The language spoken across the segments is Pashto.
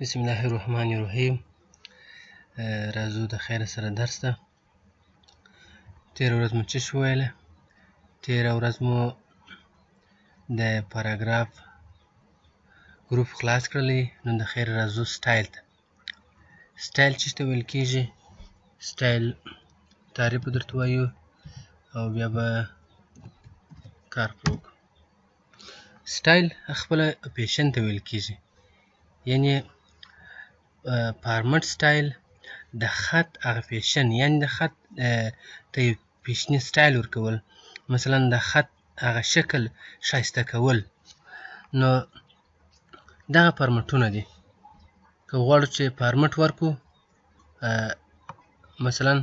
بسم الله الرحمن الرحیم. راځو د خیر سره درس ته. تېره ورځ مو څه شو ویله؟ تېره ورځ مو د پاراګراف ګروپ خلاص کړلی. نو د خیر راځو سټایل ته. سټایل څه ته ویل کېږي؟ سټایل تعریف به درته وایو او بیا به کار پرې وکړو. سټایل خپله پیشن ته ویل کېږي، یعنې فارمټ سټایل د خط هغه پیشن، یعنې د خط ته یو پیشني سټایل ورکول، مثلا د خط هغه شکل ښایسته کول. نو دغه فارمټونه دي. که غواړو چې فارمټ ورکړو، مثلا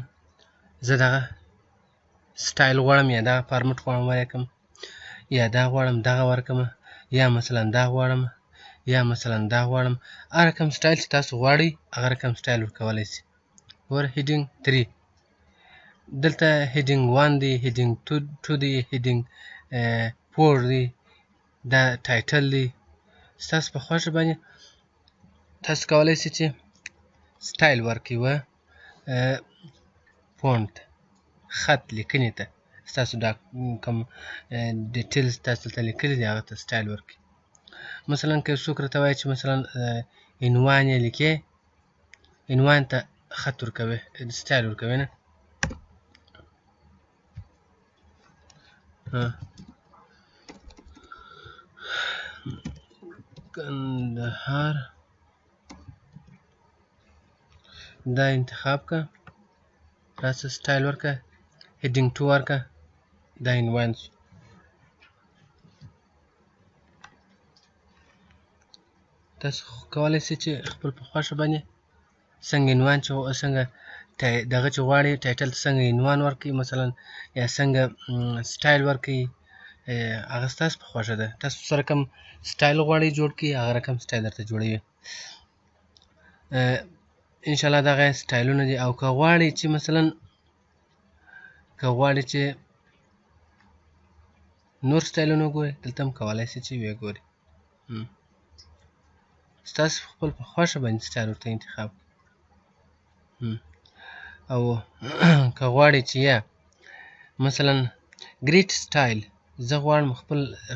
زه دغه سټایل غواړم، یا دغه فارمټ غواړم ولیکم، یا دا غواړم دغه ورکړم، یا مثلا دا غواړم، یا مثلا دا غواړم. هر رقم سټایل چې تاسو غواړئ هغه رقم سټایل ورکولی شئ. ګوره هیډینګ 3 دلته هیډینګ 1 دی، هیډینګ 2 دی، هیډینګ 4 دی، دا ټایټل دی. ستاسو په خوښه باندې تاسو کولی شئ چې سټایل ورکړئ و فونټ خط لیکنې ته. ستاسو دا کوم ډیټیلز تاسو دلته لیکلي دي هغه ته سټایل ورکړئ. مثلا که څوک راته وایي چې مثلا عنوان یې لیکې، عنوان ته خط ورکوي، سټایل ورکوي نه. کندهار دا انتخاب که، راشه سټایل ورکه، هیډینګ 2 ورکه، دا عنوان شو. تاسو کولی شئ چې خپل په خوښه باندې څنګه عنوان چې څنګه دغه چې غواړئ ټایټل ته څنګه عنوان ورکړئ مثلا، یا څنګه سټایل ورکړئ، هغه ستاسو په خوښه ده. تاسو څه رقم سټایل غواړئ جوړ کړئ، هغه رقم سټایل درته جوړوي. انشاءالله دغه سټایلونه دي. او که غواړئ چې مثلا چې نور سټایلونه وګورئ، دلته هم کولی شئ چې ویې ګورئ. ستاسو خپل په خوښه باندې سټایل ورته انتخاب کړئ. او که غواړئ چې یا مثلا ګریټ سټایل، زه غواړم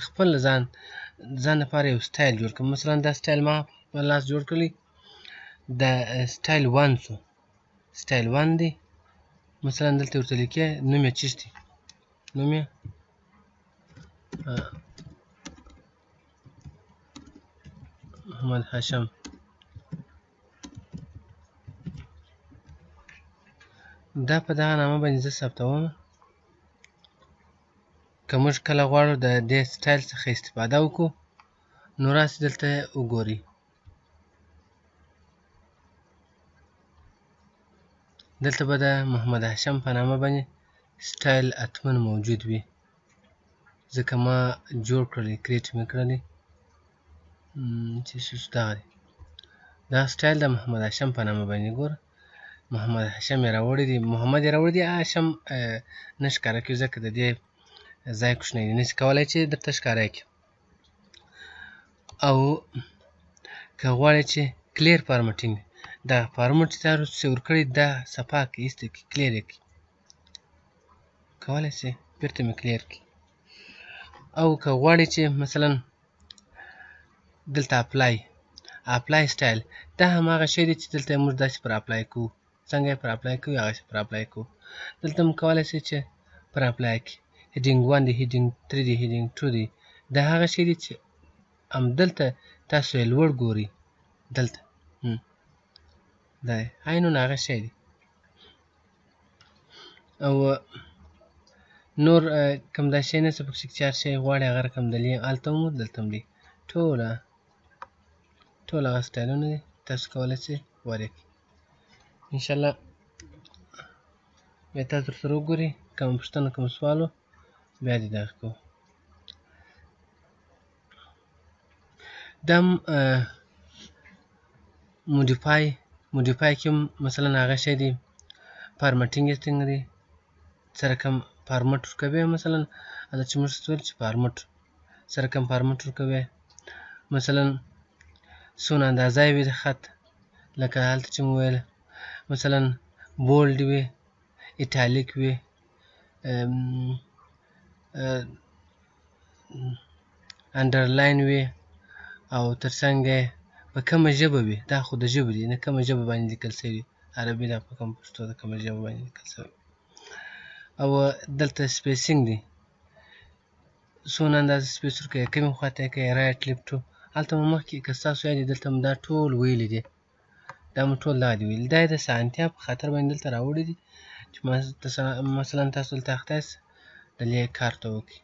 خپل ځان لپاره یو سټایل جوړ کړم. مثلا دا سټایل ما په لاس جوړ کړلی، دا سټایل 1 شو، سټایل 1 دی. مثلا دلته ورته لیکې نوم یې چیش دی، نوم یې محمد هاشم. دا په دغه نامه باندې زه ثبتوم. که موږ کله غواړو د دې سټایل څخه استفاده وکړو، نو راسئ دلته وګورئ. دلته به د محمد هاشم په نامه باندې سټایل حتما موجود وي، ځکه ما جوړ کړلی، کریټ مې کړلی. چې دغه دی، دا سټایل د محمد هاشم په نامه باندې. ګوره محمد هاشم یې راوړی دی، محمد یې راوړی دی، هاشم نه ښکاره کوي ځکه د دې ځای کوچنی دی، نشي کولی چې درته ښکاره کړي. او که غواړئ چې کلیر فارمټینګ، دا فارمټ چې تاسو ورکړی دا صفا کړئ، ایسته کړئ، کلیر یې کړئ، کولی شئ بېرته مې کلیر کړئ. او که غواړئ چې مثلا دلته اپلای سټایل، دا هماغه شی دی چې دلته موږ داسې پر اپلای کوو. څنګه یې پر اپلای کوو، هغسې پر اپلای کوو. دلته هم کولی شئ چې پر اپلای کړئ. هیډینګ 1 دی، هیډینګ 3 دی، هیډینګ 2 دی. دا هغه شی دی چې همدلته تاسو یې لوړ ګورئ، دلته دا دی عینون هغه شی دی. او نور کوم دا شی نشته پکې چې هر شی غواړئ هغه رقم دلې هلته هم دلته هم دی. ټول هغه سټایلونه دي، تاسو کولی شئ ورې کړئ. انشاءالله بیا تاسو ورسره وګورئ، کومه پوښتنه کوم سوال و بیا دې دغه کوو. دا موډیفای کې مثلا هغه شی دی، فارمټینګ یې څنګه دی، څه رقم فارمټ ورکوي. مثلا دا چې موږ څه ویل چې فارمټ، څه رقم فارمټ ورکوي. مثلا څونه اندازه وي د خط، لکه هلته چې مو ویله مثلا بولډ وي، ایټالیک وي، انډرلاین وي، او تر څنګ یې په کومه ژبه وي، دا خو د ژبې دي نه کومه ژبه باندې لیکل سوي، عربي ده په کوم پښتو ده کومه ژبه باندې لیکل سوي. او دلته سپیسینګ دی، څونه اندازه سپیس ورکوي، کومې خواته یې کوي، رایټ لیفټ. هلته مو مخکې که ستاسو یاد وي دلته مو دا ټول ویلي دي، دا مو ټول دغه دي ویلي. دا یې د سانتیا په خاطر باندې دلته راوړي دي چې مثلا تاسو دلته اخته یاست دلې کار ته وکړئ.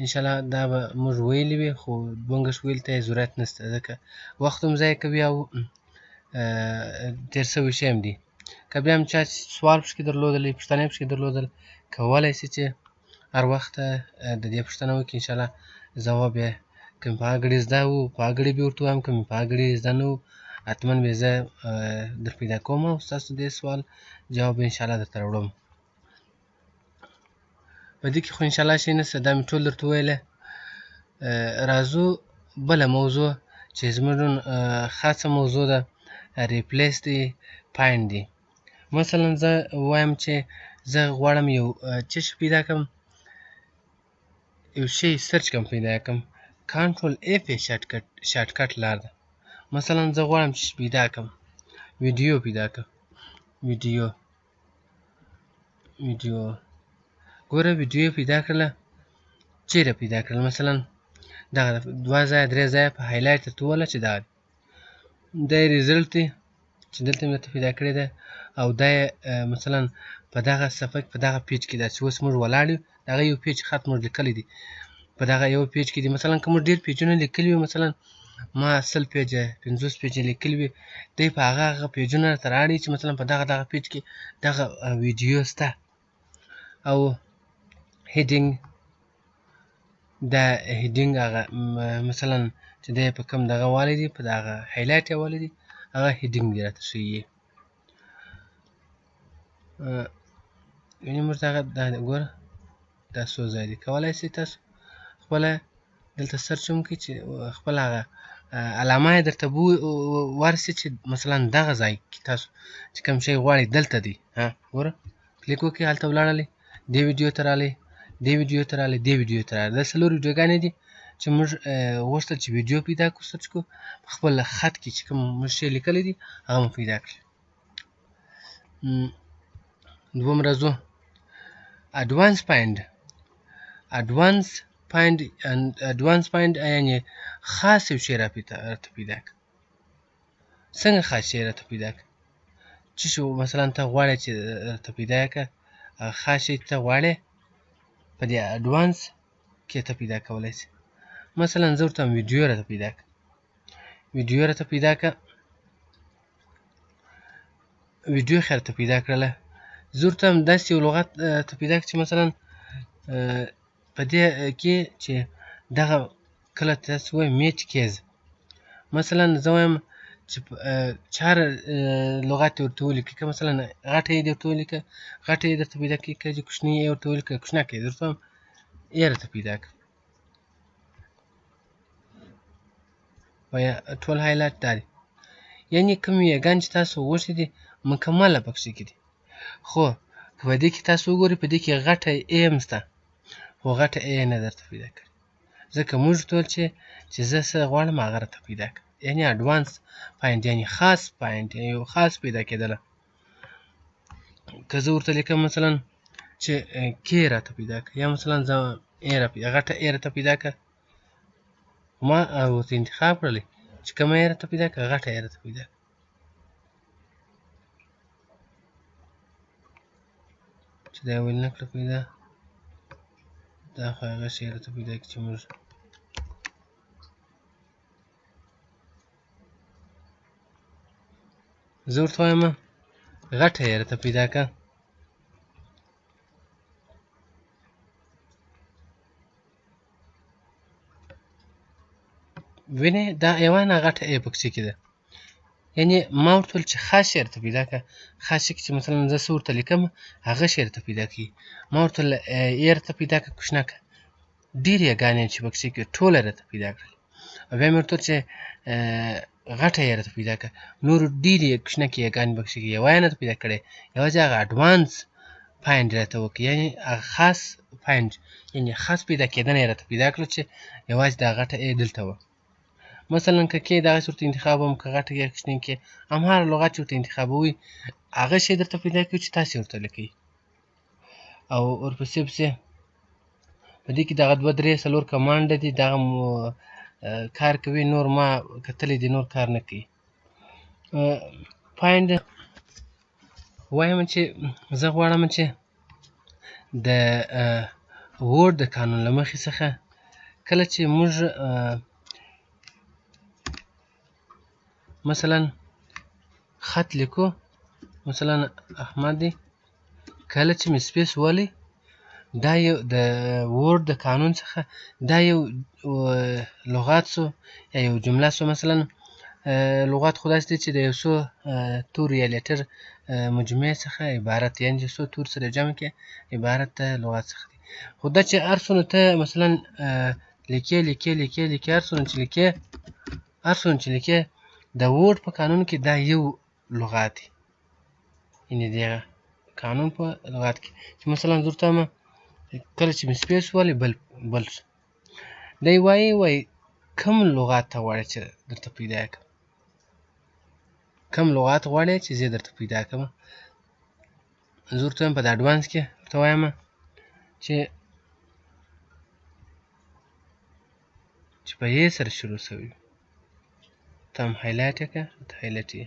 انشاءالله دا به موږ ویلي وي، خو بونګش ویلو ته یې ضرورت نشته، ځکه وخت هم ضایع کوي او تېر سوي شی هم دي. که بیا هم چا سوال پکښې درلودلی، پوښتنه یې پکښې درلودله، کولی شي چې هر وخت د دې پوښتنه وکړي، انشاءالله ځواب یې که مې په هغه ګړي زده وو په هغه ګړي به ورته ووایم، که مې په هغه ګړي زده نه وو حتما به زه در پیدا کوم او ستاسو د دې سوال جواب به انشاءالله درته راوړم. په دې کې خو انشاءالله شی نشته، دا مې ټول درته وویله. راځو بله موضوع چې زموږ خاصه موضوع ده، ریپلیس دی پاینټ دی. مثلا زه وایم چې زه غواړم یو څه شی پیدا کړم، یو شی سرچ کړم پیدا کړم، کنټرول اف یې شارټکټ لار ده. مثلا زه غواړم چې پیدا کړم ویډیو پیدا کړم، ویډیو ګوره ویډیو پیدا کړله، چیرې پیدا کړله، مثلا دغه 2 ځایه 3 ځایه په هایلایټ درته وویله چې دغه دا یې ریزلټ دی چې دلته مې درته پیدا کړی دی، او دا یې مثلا په دغه صفحه کې په دغه پیج کې ده چې اوس موږ ولاړ یو، د هغه یو پیج خط موږ لیکلی دی، په دغه یو پیج کې دي. مثلا که موږ ډېر پیجونه لیکلي وي، مثلا ما 100 پیجه 50 پیجه لیکلي وي، دی په هغه پیجونه راته رااړوي چې مثلا په دغه پیج کې دغه ویډیو شته. او هیډینګ، دا هیډینګ هغه مثلا چې دی په کوم دغه والی دی، په دغه هایلایټ یې والی دی، هغه هیډینګ دی راته ښیي. یعنې موږ دغه ګوره دا څو ځای دي، کولی شئ تاسو خپله دلته سرچ هم کړئ چې خپل هغه علامه یې درته ورسي چې مثلا دغه ځای کې تاسو چې کوم شی غواړئ دلته دی. ګوره کلیک وکړئ، هلته ولاړلئ، دې ویډیو ته راغلئ، دې ویډیو ته راغلئ، دې ویډیو ته راغلئ. دا 4 ویډیوګانې دي چې موږ غوښتل چې ویډیو پیدا کړو، سرچ کړو، په خپل خط کې چې کوم موږ شی لیکلی دي هغه مو پیدا کړي. دوم راځو اډوانس پاینټ. اډوانس پاینټ یعنې خاص یو شی راته پیدا کړه. څنګه خاص شی راته پیدا کړه؟ څه شی مثلا ته غواړې چې راته پیدا یې کړه، هغه خاص شی ته غواړې په دې اډوانس کې ته پیدا کولی شې. مثلا زه ورته وایم ویډیو راته پیدا کړه، ویډیو راته پیدا کړه، ویډیو خو راته پیدا کړله. زه ورته وایم داسې یو لغت ته پیدا کړه چې مثلا په دې کې چې دغه کله تاسو وایئ میچ کیز، مثلا زه وایم چې 4 لغات یې ورته ولیکئ، که مثلا غټه یې درته ولیکه غټه یې درته پیدا کړي، که کوچنۍ یې ورته ولیکه کوچنکه یې درته وایم یې راته پیدا کړه. ټول هایلایټ دا دی، یعنې کوم یګان چې تاسو غوښتي دي مکمله پکښې کې دي. خو که په دې کې تاسو وګورئ په دې کې غټه ای هم شته، خو غټه ای یې نه درته پیدا کړې، ځکه موږ ټول چې زه څه غواړم هغه راته پیدا کړه. یعنې اډوانس پاینټ یعنې خاص پاینټ، یو خاص پیدا کېدله. که زه ورته لیکم مثلا چې کې راته پیدا کړه، یا مثلا زه غټه ای راته پیدا کړه، ما ورته انتخاب کړلی چې کومه ای راته پیدا کړه، غټه ای راته پیدا کړه. چې دا یې ولې نه کړه پیدا، دا خو هغه شی راته پیدا کړي چې موږ زه ورته وایم غټه یې راته پیدا کړه. وینې دا یوانه غټه ای پکښې کې ده، یعنې ما ورته ویل چې خاص شی راته پیدا کړه، خاص شی چې مثلا زه څه ورته لیکم هغه شی راته پیدا کړي. ما ورته ویل ای راته پیدا کړه کوچنکه، ډېرې یګانې چې پکښې کې ټوله راته پیدا کړلې. او بیا مې ورته چې غټه یې راته پیدا کړه. نورو ډېرې کوچنکې یګانې پکښې یوه یې نه ده پیدا کړې، یوازې هغه اډوانس فایند راته وکړي، یعنې هغه خاص فایند، یعنې خاص پیدا کېدنه یې راته پیدا کړه چې یوازې دا غټه ای دلته وه. مثلا که کې دغسې ورته انتخابوم، که غټه یا کوچنۍ کې، همهر لغت چې ورته انتخابوئ هغه شی درته پیدا کوي چې تاسې ورته لیکئ. او ورپسې پسې په دې کې دغه 2 3 4 کمانډه دي، دغه کار کوي، نور ما کتلی دي، نور کار نه کوي. فایند وایم چې زه غواړم چې د ورډ د قانون له مخې څخه کله چې موږ مثلا خط لیکو، مثلا احمد دی، کله چې مې سپیس ولی، دا یو د ورډ د قانون څخه دا یو لغات سو یا یو جمله سو. مثلا لغات خو داسې دی چې د یو څو تورو یا لیټر مجموعې څخه عبارت، یعنې چې څو تورو سره جمع کړې عبارت د لغات څخه دی. خو دا چې هر څونه ته مثلا لیکې هر څونه چې لیکې د ورډ په قانون کې دا یو لغات دی، یعنې د قانون په لغات کې چې مثلا زه ورته وایم کله چې مې سپیس ولی بل شو، دی وایي کوم لغات ته غواړې چې درته پیدا کړم، کوم لغات غواړې چې زه درته پیدا کړم. زه ورته وایم په د اډوانس کې ورته وایم چې په ی سره شروع شوي، ته هم هایلایټ یې کړه، ته هایلایټ یې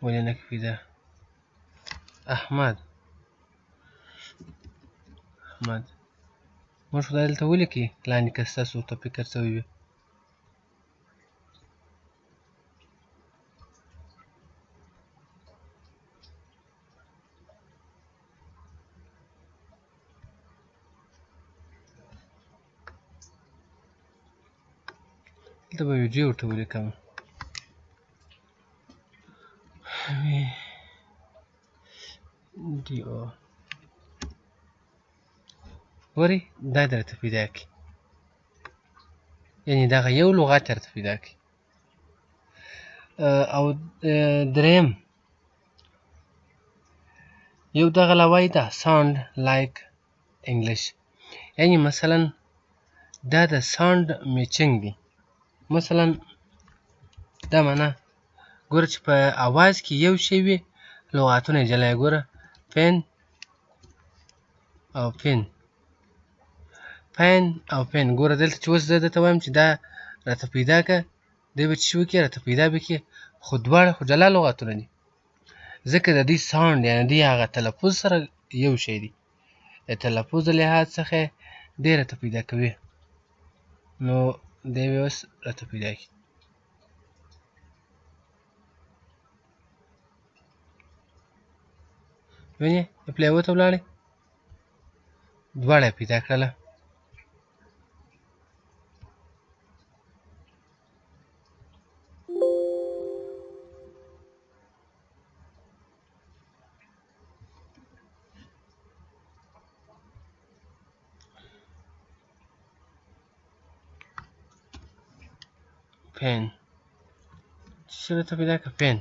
ولې نه پیدا. احمد موږ خدای دلته ولیکئ لاندې که ستاسو ورته فکر شوی وي. دلته به ویډیو ورته ولیکم. ګورئ دا دې راته پیدا کړي، یعنې دغه یو لغات یې راته پیدا کړي. او دریم یو دغه لا وایي دا ساوند لایک انګلیش، یعنې مثلا دا د ساوند میچنګ دی. مثلا دا معنا ګوره چې په اواز کې یو شی وي لغاتونه یې جلا. ګوره فین او پین، ګوره دلته چې اوس زه درته وایم چې دا راته پیدا کړه، دی به چې وکړي راته پیدا به کړي، خو دواړه خو جلا لغاتونه دي، ځکه د دوی ساوند یعنې دوی هغه تلفظ سره یو شی دی، د تلفظ د لحاظ څخه دی راته پیدا کوي. نو دی به اوس راته پیدا کړي. وینې پلی ته ولاړې، دواړه یې پیدا کړله. پین څه راته پیدا کړه؟ پین.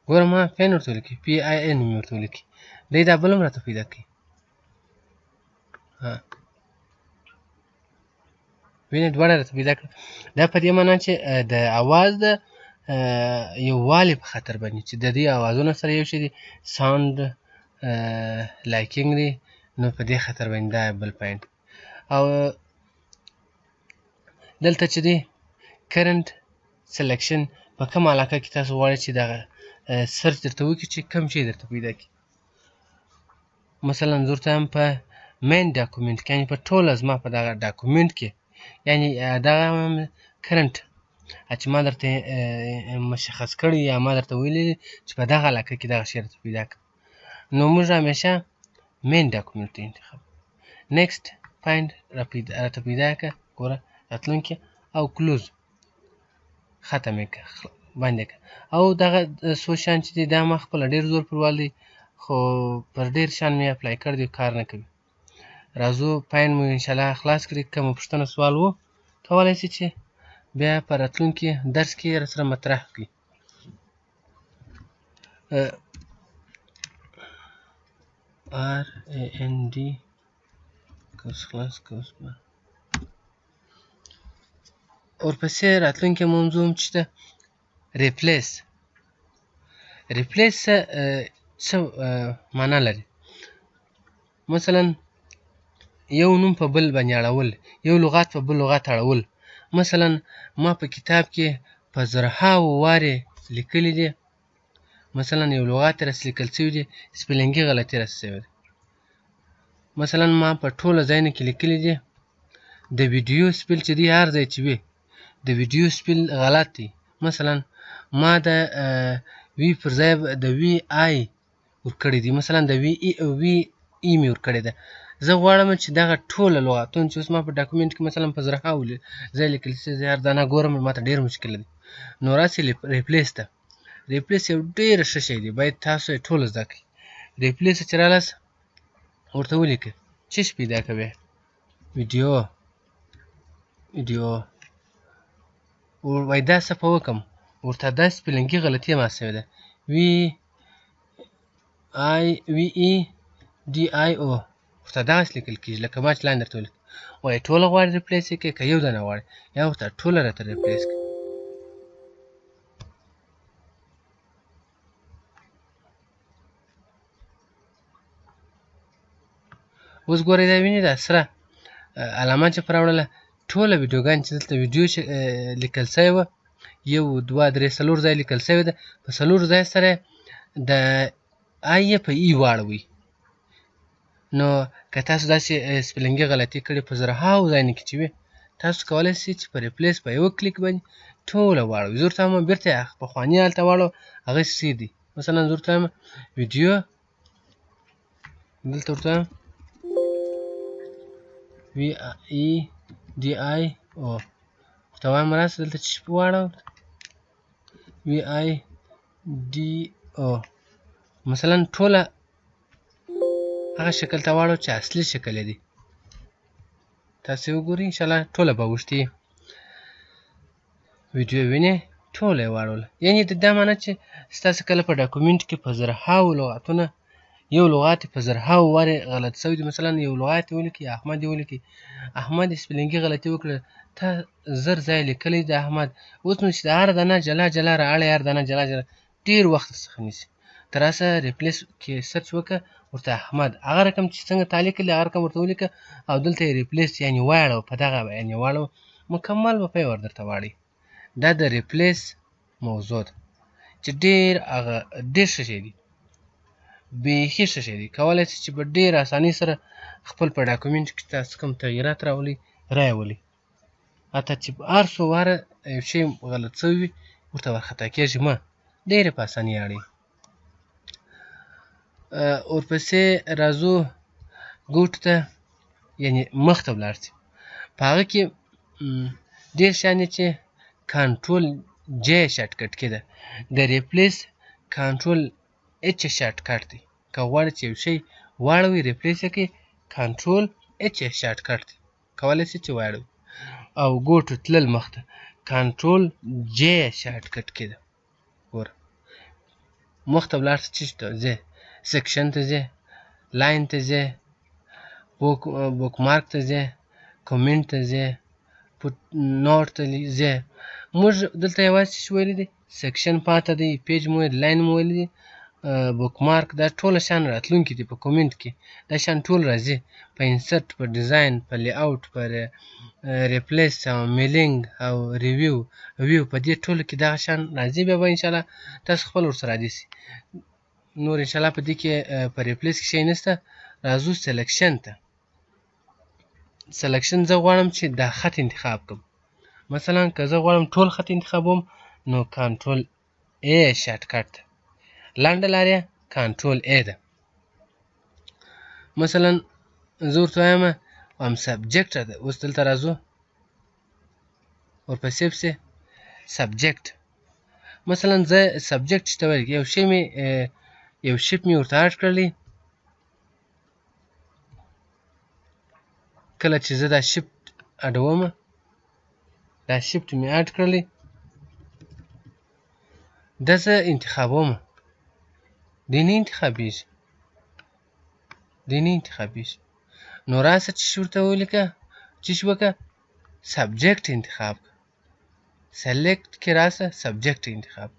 ګوره ما پین ورته ولیکي، PIN مې ورته ولیکي، دی دا بل هم راته پیدا کوي. وینې دواړه راته پیدا کړه. دا په دې معنا چې د اواز د یووالي په خاطر باندې چې د دې اوازونه سره یو شی دي، ساوند لایکینګ دی، نو په دې خاطر باندې دا بل پوینټ. او دلته چې دی کرنټ سلیکشن په کوم علاقه کې تاسو غواړئ چې دغه سرچ درته وکړي چې کوم شی درته پیدا کړي. مثلا زه ورته وایم په مین ډاکومنټ کې، یعنې په ټوله زما په دغه ډاکومنټ کې، یعنې دغه کرنټ چې ما درته مشخص کړی یا ما درته ویلي چې په دغه علاقه کې دغه شی درته پیدا کړه، نو موږ همیشه مین ډاکومنټ ته انتخاب. نیکسټ فایند راته پیدا کړه، ګوره راتلونکې، او کلوز ختم یې کړه، بند یې کړه. او دغه څو شیان چې دي دا ما خپله ډېر زور پر والدی، خو پر ډېر شیان مې اپلای کړی دی، کار نه کوي. راځو پاین مو انشاءالله خلاص کړي. کومه پوښتنه سوال و کولی شئ چې بیا په راتلونکي درس کې راسره مطرح کړئ. RAND قوس خلاص قوس بند. ورپسې راتلونکي موضوع چې ده ریپلیس. ریپلیس څه معنا لري؟ مثلا یو نوم په بل باندې اړول، یو لغات په بل لغات اړول. مثلا ما په کتاب کې په زرهاوو وارې لیکلي دي، مثلا یو لغات راس لیکل شوی دی، سپیلنګي غلطي راس شوی دی. مثلا ما په ټوله ځایونو کې لیکلي دي د ویډیو سپیل چې دی هر ځای چې وي د ویډیو سپیل غلط دی. مثلا ما د وی پر ځای د وی آی ورکړی دی، مثلا د وی ای مې ورکړی ده. زه غواړم چې دغه ټوله لغاتونه چې اوس ما په ډاکومنټ کې مثلا په زرهاوو ځای لیکل شوي زه هر دانه ګورم، ماته ډېر مشکل دی. نو راسې ریپلیس ته. ریپلیس یو ډېر ښه شی دی، باید تاسو یې ټول زده کړئ. ریپلیس چې رالاست ورته ولیکئ څه شی پیدا کوي؟ ویډیو وایي دا څه په وکړم، ورته دا سپیلنګي غلطي ما شوې ده، وی ای ډي آی او ورته دغسې لیکل کېږي لکه ما چې لاندې درته ولیکل. وایي ټوله غواړې ریپلیس یې کړئ که یو دانه غواړې، یا ورته ټوله راته ریپلیس کړئ. اوس ګورئ دا وینئ دا سره علامه چې راوړله ټوله ویډیوګانې چې دلته ویډیو چې لیکل شوې وه 1 2 3 4 ځای لیکل شوې ده، په 4 ځای سره د آی یې په ای واړوئ. نو که تاسو داسې سپیلنګي غلطي کړې په زرهاوو ځایونو کې چې وي، تاسو کولی شئ چې په ریپلیس په یوه کلیک باندې ټوله واړوئ. زه ورته وایم بېرته یې پخواني حال ته واړوه، هغسې ښه دي. مثلا زه ورته وایم ویډیو، دلته ورته وایم وی ای ډي آی او ورته وایم راسه دلته چې واړوه وی آی ډي او، مثلا ټوله هغه شکل ته واړوه چې اصلي شکل یې دی. تاسې وګورئ انشاءالله ټوله به اوږدې ویډیو وینئ، ټوله یې واړوله. یعنې د دا معنی چې ستاسې کله په ډاکومنټ کې په زرهاوو لغاتونه یو لغات په زرهاوو وارې غلط شوی دی، مثلا یو لغات یې ولیکئ احمد یې ولیکئ، احمد یې سپیلنګي غلطي وکړه، ته زر ځای لیکلی د احمد، اوس نو چې د هر دانه جلا جلا رااړئ، هر دانه جلا جلا ډېر وخت څخه نیسي. ته راسه ریپلیس کې سرچ وکړه، ورته احمد هغه رقم چې څنګه تا لیکلي هغه رقم ورته ولیکه او دلته یې ریپلیس یعنې واړوه، په دغه یعنې واړوه، مکمل به په یې درته واړوي. دا د ریپلیس موضوع ده چې ډېر ښه شی دی، بیخي ښه شی دی. کولی شئ چې په ډېره اسانۍ سره خپل په ډاکومنټ کې تاسو کوم تغییرات راولئ راولئ. حتی چې هر څو واره یو شی غلط شوی وي ورته وارخطا کېږئ مه، ډېر یې په اسانۍ اړوئ. ورپسې راځو ګوټو ته، یعنې مخ ته ولاړ شئ. په هغه کې ډېر شیان دي چې کنټرول جی شارټکټ کې ده، د ریپلیس کنټرول اچ شارټکټ دی. که غواړئ چې یو شی واړوئ ریپلیس یې کړئ، کنټرول اچ شارټکټ دی، کولی شئ چې واړوئ. او ګوټو تلل مخ ته کنټرول جی شارټکټ کې ده. ګوره مخ ته ولاړ شئ، چیرې ته ځئ؟ سیکشن ته ځئ، لاین ته ځئ، بوک مارک ته ځئ، کومنټ ته ځئ، فوټ نوټ ته ځئ. موږ دلته یوازې څه ویلي دي؟ سیکشن پاته دی، پیج مو لاین مو ویلي دي، بوک مارک دا ټوله شیان راتلونکي دي. په کومنټ کې دا شیان ټول راځي، په انسرټ، په ډیزاین، په لی اوټ، په ریپلیس او میلینګ او ویو، په دې ټولو کې دغه شیان راځي. بیا به انشاءالله تاسو خپل ورسره عادي شي. نور انشاءالله په دې کې په ریپلیس کې شی نشته. راځو سلیکشن ته. سلیکشن زه غواړم چې دا خط انتخاب کړم. مثلا که زه غواړم ټول خط انتخابوم نو کنټرول ای شارټکټ ده، لنډه لار یې کنټرول ای ده. مثلا زه ورته وایم سبجیکټ ده. اوس دلته راځو ورپسې پسې سبجیکټ. مثلا زه سبجیکټ چې ته ویل یو شیپ مې ورته اډ کړلی، کله چې زه دا شفت اډوم، دا شفت مې اډ کړلی، دا زه انتخابوم، دی نه انتخابېږي، دی نه انتخابېږي. نو راسه چې ورته ولیکه، چې وکړه سبجیکټ انتخاب کړه، سلیکټ کې راسه سبجیکټ انتخاب،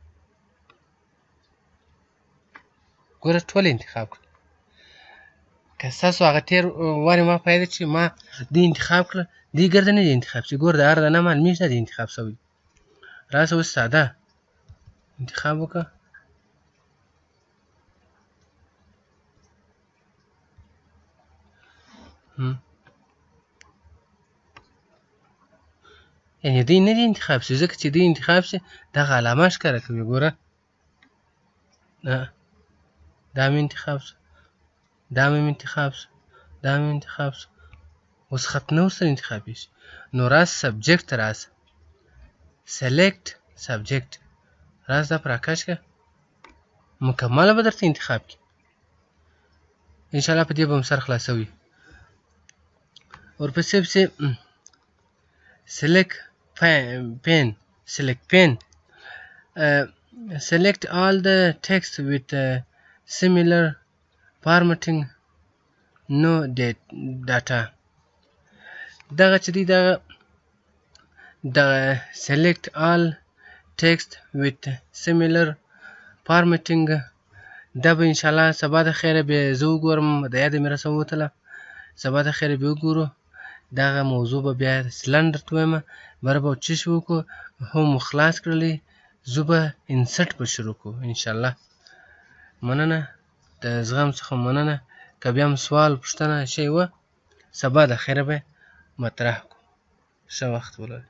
ګوره ټول انتخاب کړه. که ستاسو هغه تېر وارې ما پیدا چې ما دی انتخاب کړه، دی ګرده نه دی انتخاب چې ګوره د هر دانه معلومېږي دا دی انتخاب شوی. راسه اوس ساده انتخاب وکړه، یعنې دی نه دی انتخاب شي، ځکه چې دی انتخاب شي دغه علامه ښکاره کوي. ګوره دا مې انتخاب شو، دا مې انتخاب شو، دا مې انتخاب شو، اوس خط نه ورسره انتخابېږي. نو راس سبجیکټ ته راسه، سلیکټ سبجیکټ، راس دا پر راکش کړه، مکمله به درته انتخاب کړي. انشاءالله په دې به مو سر خلاصوي. ورپسې پسې select pen، select pen، select all the text with similar formatting no data. دغه چې دی دغه select all text with similar formatting دا به انشاءالله سبا د خیره به زه وګورم، د یاده مې رسم وتله، سبا د خیره به وګورو. دغه موضوع به بیا اصلاً درته ویمه، بره به څه شی وکړو، هم مو خلاص کړلی، زه به انسټ به شروع کړو انشاءالله. مننه، د زغم څخه مننه. که بیا هم سوال پوښتنه شی وه، سبا د خیره به مطرح کړو. ښه وخت ولرئ.